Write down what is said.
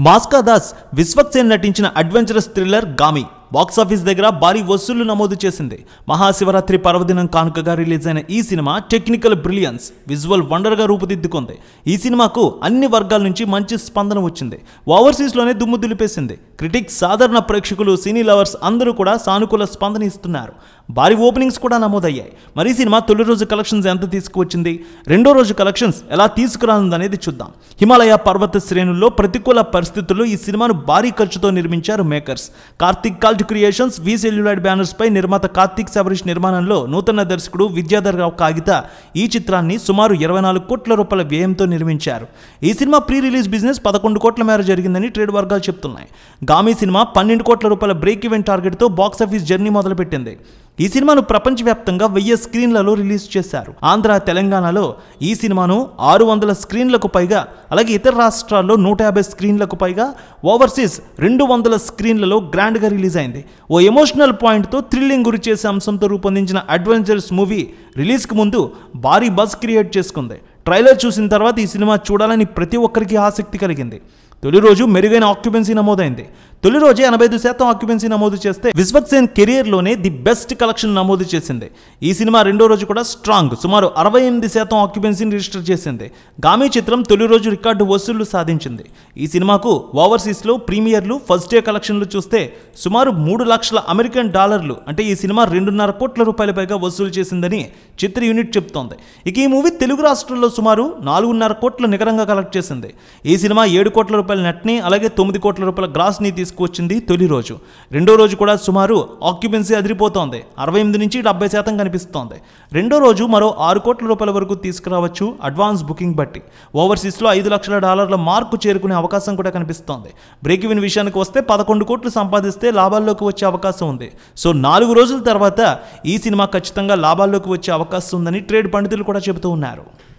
మాస్కా దాస్ విశ్వక్ సేన్ నటించిన adventurous thriller Gaami box office దగ్గర భారీ వసూళ్లు నమోదు చేసింది. మహాశివరాత్రి పర్వదినం కానుకగా రిలీజ్ అయిన ఈ సినిమా టెక్నికల్ బ్రిలియన్స్, విజువల్ వండర్గా రూపుదిద్దుకుంది. ఈ సినిమాకు అన్ని వర్గాల నుంచి మంచి స్పందన వచ్చింది. ఓవర్సీస్లోనే దుమ్ము దులిపేసింది. క్రిటిక్స్, సాధారణ ప్రేక్షకులు, సినీ లవర్స్ అందరూ కూడా సానుకూల స్పందన ఇస్తున్నారు. భారీ ఓపెనింగ్స్ కూడా నమోదయ్యాయి. మరి ఈ సినిమా తొలి రోజు కలెక్షన్స్ ఎంత తీసుకువచ్చింది, రెండో రోజు కలెక్షన్స్ ఎలా తీసుకురానుందనేది చూద్దాం. హిమాలయ పర్వత శ్రేణుల్లో ప్రతికూల పరిస్థితుల్లో ఈ సినిమాను భారీ ఖర్చుతో నిర్మించారు మేకర్స్. కార్తిక్ కల్ట్ క్రియేషన్స్, వి సెల్యులాయిడ్ బ్యానర్స్ పై నిర్మాత కార్తిక్ సబరీష్ నిర్మాణంలో నూతన దర్శకుడు విద్యాధర్ రావు కాగిత ఈ చిత్రాన్ని సుమారు 24 కోట్ల రూపాయల వ్యయంతో నిర్మించారు. ఈ సినిమా ప్రీ రిలీజ్ బిజినెస్ 11 కోట్ల మేర జరిగిందని ట్రేడ్ వర్గాలు చెప్తున్నాయి. గామి సినిమా 12 కోట్ల రూపాయల బ్రేక్ ఈవెన్ టార్గెట్తో బాక్సాఫీస్ జర్నీ మొదలుపెట్టింది. ఈ సినిమాను ప్రపంచవ్యాప్తంగా 1000 స్క్రీన్లలో రిలీజ్ చేశారు. ఆంధ్ర, తెలంగాణలో ఈ సినిమాను 600 స్క్రీన్లకు పైగా, అలాగే ఇతర రాష్ట్రాల్లో 150 స్క్రీన్లకు పైగా, ఓవర్సీస్ 200 స్క్రీన్లలో గ్రాండ్గా రిలీజ్ అయింది. ఓ ఎమోషనల్ పాయింట్తో థ్రిల్లింగ్ గురి చేసే అంశంతో రూపొందించిన అడ్వెంచరస్ మూవీ రిలీజ్కి ముందు భారీ బజ్ క్రియేట్ చేసుకుంది. ట్రైలర్ చూసిన తర్వాత ఈ సినిమా చూడాలని ప్రతి ఒక్కరికి ఆసక్తి కలిగింది. తొలి రోజు మెరుగైన ఆక్యుపెన్సీ నమోదైంది. తొలి రోజే 85% ఆక్యుపెన్సీ నమోదు చేస్తే విశ్వక్ సేన్ కెరియర్లోనే ది బెస్ట్ కలెక్షన్ నమోదు చేసింది. ఈ సినిమా రెండో రోజు కూడా స్ట్రాంగ్, సుమారు 68% ఆక్యుపెన్సీని రిజిస్టర్ చేసింది. గామి చిత్రం తొలి రోజు రికార్డు వసూళ్లు సాధించింది. ఈ సినిమాకు ఓవర్సీస్లో ప్రీమియర్లు, ఫస్ట్ డే కలెక్షన్లు చూస్తే సుమారు 3 లక్షల అమెరికన్ డాలర్లు, అంటే ఈ సినిమా 2.5 కోట్ల రూపాయల పైగా వసూలు చేసిందని చిత్ర యూనిట్ చెబుతోంది. ఇక ఈ మూవీ తెలుగు రాష్ట్రాల్లో సుమారు 4.5 కోట్ల నికరంగా కలెక్ట్ చేసింది. ఈ సినిమా 7 కోట్ల రూపాయల నెట్ని, అలాగే 9 కోట్ల రూపాయల గ్రాస్ని తీసుకువచ్చింది తొలి రోజు. రెండో రోజు కూడా సుమారు ఆక్యుపెన్సీ అదిరిపోతోంది. 68 నుంచి 70% కనిపిస్తోంది. రెండో రోజు మరో 6 కోట్ల రూపాయల వరకు తీసుకురావచ్చు అడ్వాన్స్ బుకింగ్ బట్టి. ఓవర్సీస్లో 5 లక్షల డాలర్ల మార్కు చేరుకునే అవకాశం కూడా కనిపిస్తోంది. బ్రేక్ ఈవెన్ విషయానికి వస్తే 11 కోట్లు సంపాదిస్తే లాభాల్లోకి వచ్చే అవకాశం ఉంది. సో 4 రోజుల తర్వాత ఈ సినిమా ఖచ్చితంగా లాభాల్లోకి వచ్చే అవకాశం ఉందని ట్రేడ్ పండితులు కూడా చెబుతూ ఉన్నారు.